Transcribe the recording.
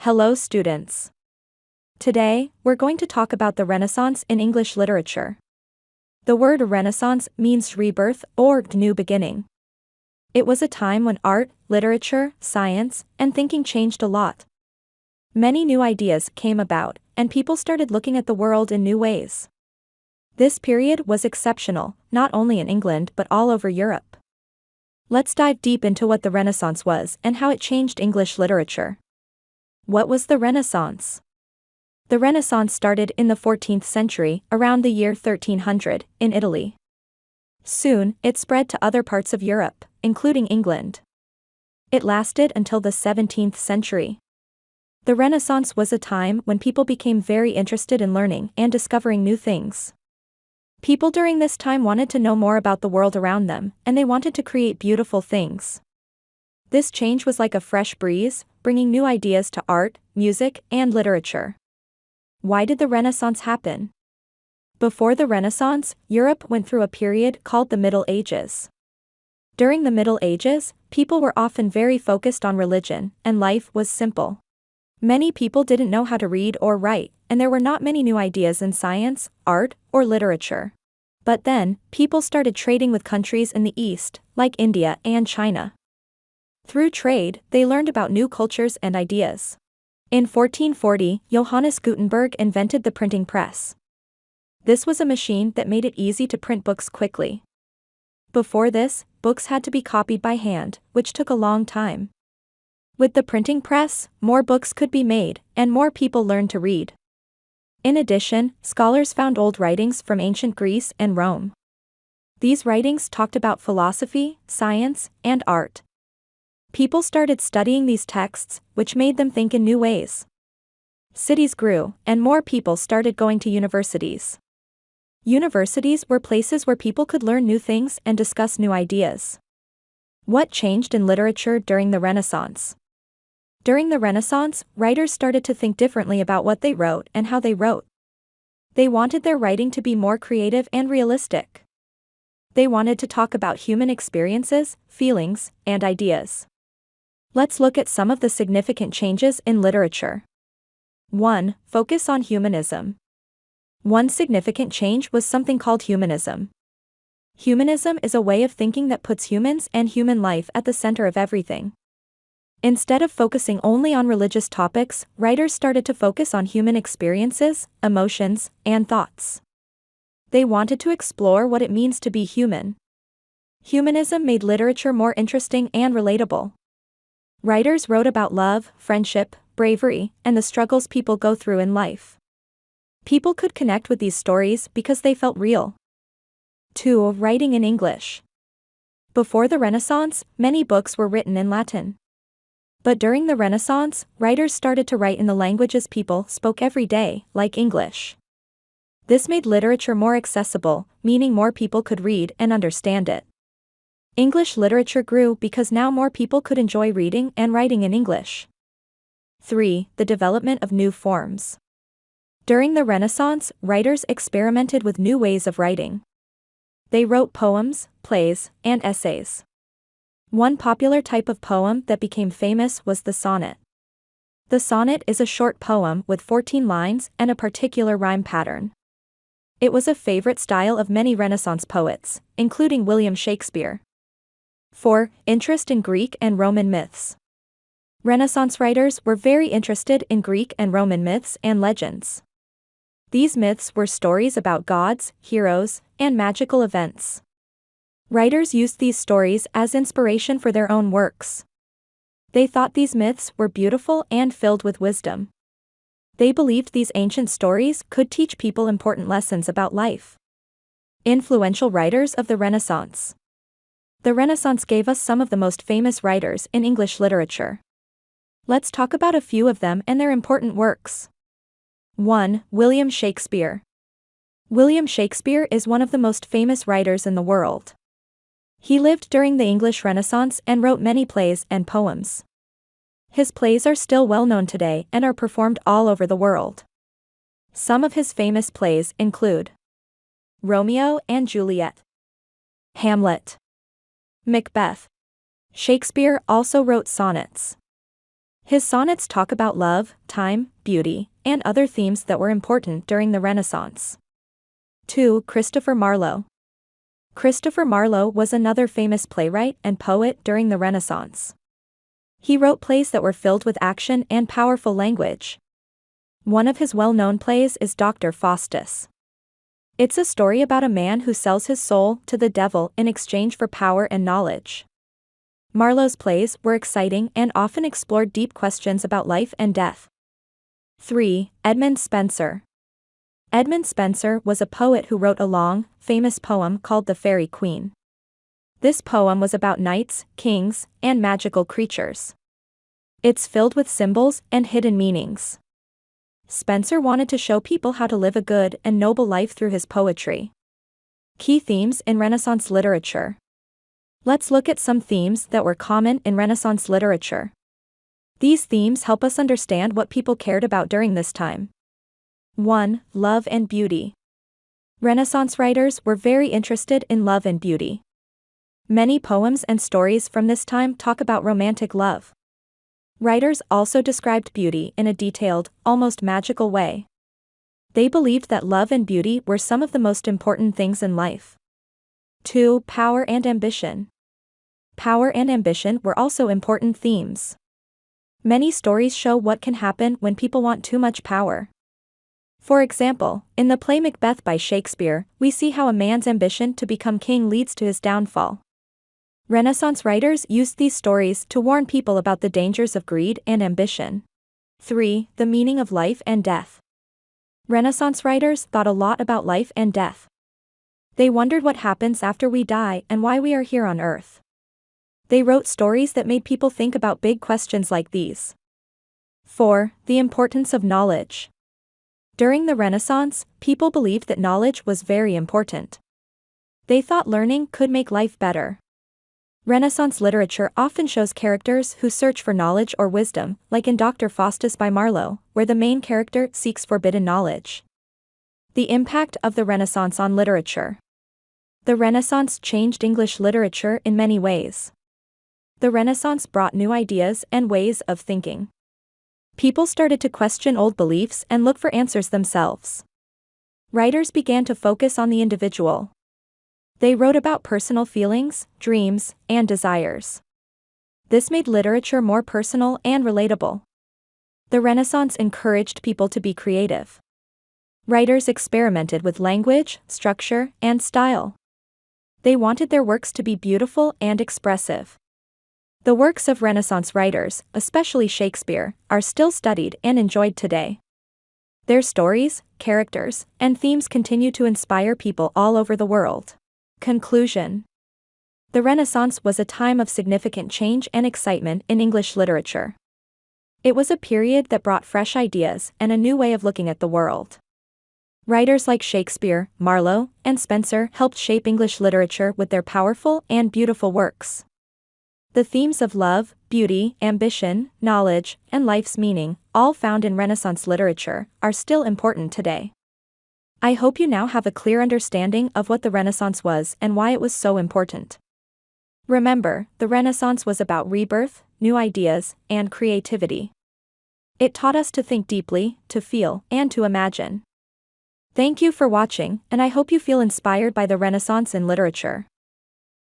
Hello students. Today, we're going to talk about the Renaissance in English literature. The word Renaissance means rebirth or new beginning. It was a time when art, literature, science, and thinking changed a lot. Many new ideas came about, and people started looking at the world in new ways. This period was exceptional, not only in England but all over Europe. Let's dive deep into what the Renaissance was and how it changed English literature. What was the Renaissance? The Renaissance started in the 14th century, around the year 1300, in Italy. Soon, it spread to other parts of Europe, including England. It lasted until the 17th century. The Renaissance was a time when people became very interested in learning and discovering new things. People during this time wanted to know more about the world around them, and they wanted to create beautiful things. This change was like a fresh breeze, bringing new ideas to art, music, and literature. Why did the Renaissance happen? Before the Renaissance, Europe went through a period called the Middle Ages. During the Middle Ages, people were often very focused on religion, and life was simple. Many people didn't know how to read or write, and there were not many new ideas in science, art, or literature. But then, people started trading with countries in the East, like India and China. Through trade, they learned about new cultures and ideas. In 1440, Johannes Gutenberg invented the printing press. This was a machine that made it easy to print books quickly. Before this, books had to be copied by hand, which took a long time. With the printing press, more books could be made, and more people learned to read. In addition, scholars found old writings from ancient Greece and Rome. These writings talked about philosophy, science, and art. People started studying these texts, which made them think in new ways. Cities grew, and more people started going to universities. Universities were places where people could learn new things and discuss new ideas. What changed in literature during the Renaissance? During the Renaissance, writers started to think differently about what they wrote and how they wrote. They wanted their writing to be more creative and realistic. They wanted to talk about human experiences, feelings, and ideas. Let's look at some of the significant changes in literature. 1. Focus on humanism. One significant change was something called humanism. Humanism is a way of thinking that puts humans and human life at the center of everything. Instead of focusing only on religious topics, writers started to focus on human experiences, emotions, and thoughts. They wanted to explore what it means to be human. Humanism made literature more interesting and relatable. Writers wrote about love, friendship, bravery, and the struggles people go through in life. People could connect with these stories because they felt real. 2. Writing in English. Before the Renaissance, many books were written in Latin. But during the Renaissance, writers started to write in the languages people spoke every day, like English. This made literature more accessible, meaning more people could read and understand it. English literature grew because now more people could enjoy reading and writing in English. 3. The development of new forms. During the Renaissance, writers experimented with new ways of writing. They wrote poems, plays, and essays. One popular type of poem that became famous was the sonnet. The sonnet is a short poem with 14 lines and a particular rhyme pattern. It was a favorite style of many Renaissance poets, including William Shakespeare. 4. Interest in Greek and Roman myths. Renaissance writers were very interested in Greek and Roman myths and legends. These myths were stories about gods, heroes, and magical events. Writers used these stories as inspiration for their own works. They thought these myths were beautiful and filled with wisdom. They believed these ancient stories could teach people important lessons about life. Influential writers of the Renaissance. The Renaissance gave us some of the most famous writers in English literature. Let's talk about a few of them and their important works. 1. William Shakespeare. William Shakespeare is one of the most famous writers in the world. He lived during the English Renaissance and wrote many plays and poems. His plays are still well known today and are performed all over the world. Some of his famous plays include Romeo and Juliet, Hamlet, Macbeth. Shakespeare also wrote sonnets. His sonnets talk about love, time, beauty, and other themes that were important during the Renaissance. 2. Christopher Marlowe. Christopher Marlowe was another famous playwright and poet during the Renaissance. He wrote plays that were filled with action and powerful language. One of his well-known plays is Dr. Faustus. It's a story about a man who sells his soul to the devil in exchange for power and knowledge. Marlowe's plays were exciting and often explored deep questions about life and death. 3. Edmund Spenser. Edmund Spenser was a poet who wrote a long, famous poem called The Faerie Queene. This poem was about knights, kings, and magical creatures. It's filled with symbols and hidden meanings. Spenser wanted to show people how to live a good and noble life through his poetry. Key themes in Renaissance literature. Let's look at some themes that were common in Renaissance literature. These themes help us understand what people cared about during this time. 1. Love and beauty. Renaissance writers were very interested in love and beauty. Many poems and stories from this time talk about romantic love. Writers also described beauty in a detailed, almost magical way. They believed that love and beauty were some of the most important things in life. 2. Power and ambition. Power and ambition were also important themes. Many stories show what can happen when people want too much power. For example, in the play Macbeth by Shakespeare, we see how a man's ambition to become king leads to his downfall. Renaissance writers used these stories to warn people about the dangers of greed and ambition. 3. The meaning of life and death. Renaissance writers thought a lot about life and death. They wondered what happens after we die and why we are here on Earth. They wrote stories that made people think about big questions like these. 4. The importance of knowledge. During the Renaissance, people believed that knowledge was very important. They thought learning could make life better. Renaissance literature often shows characters who search for knowledge or wisdom, like in Dr. Faustus by Marlowe, where the main character seeks forbidden knowledge. The impact of the Renaissance on literature. The Renaissance changed English literature in many ways. The Renaissance brought new ideas and ways of thinking. People started to question old beliefs and look for answers themselves. Writers began to focus on the individual. They wrote about personal feelings, dreams, and desires. This made literature more personal and relatable. The Renaissance encouraged people to be creative. Writers experimented with language, structure, and style. They wanted their works to be beautiful and expressive. The works of Renaissance writers, especially Shakespeare, are still studied and enjoyed today. Their stories, characters, and themes continue to inspire people all over the world. Conclusion. The Renaissance was a time of significant change and excitement in English literature. It was a period that brought fresh ideas and a new way of looking at the world. Writers like Shakespeare, Marlowe, and Spenser helped shape English literature with their powerful and beautiful works. The themes of love, beauty, ambition, knowledge, and life's meaning, all found in Renaissance literature, are still important today. I hope you now have a clear understanding of what the Renaissance was and why it was so important. Remember, the Renaissance was about rebirth, new ideas, and creativity. It taught us to think deeply, to feel, and to imagine. Thank you for watching, and I hope you feel inspired by the Renaissance in literature.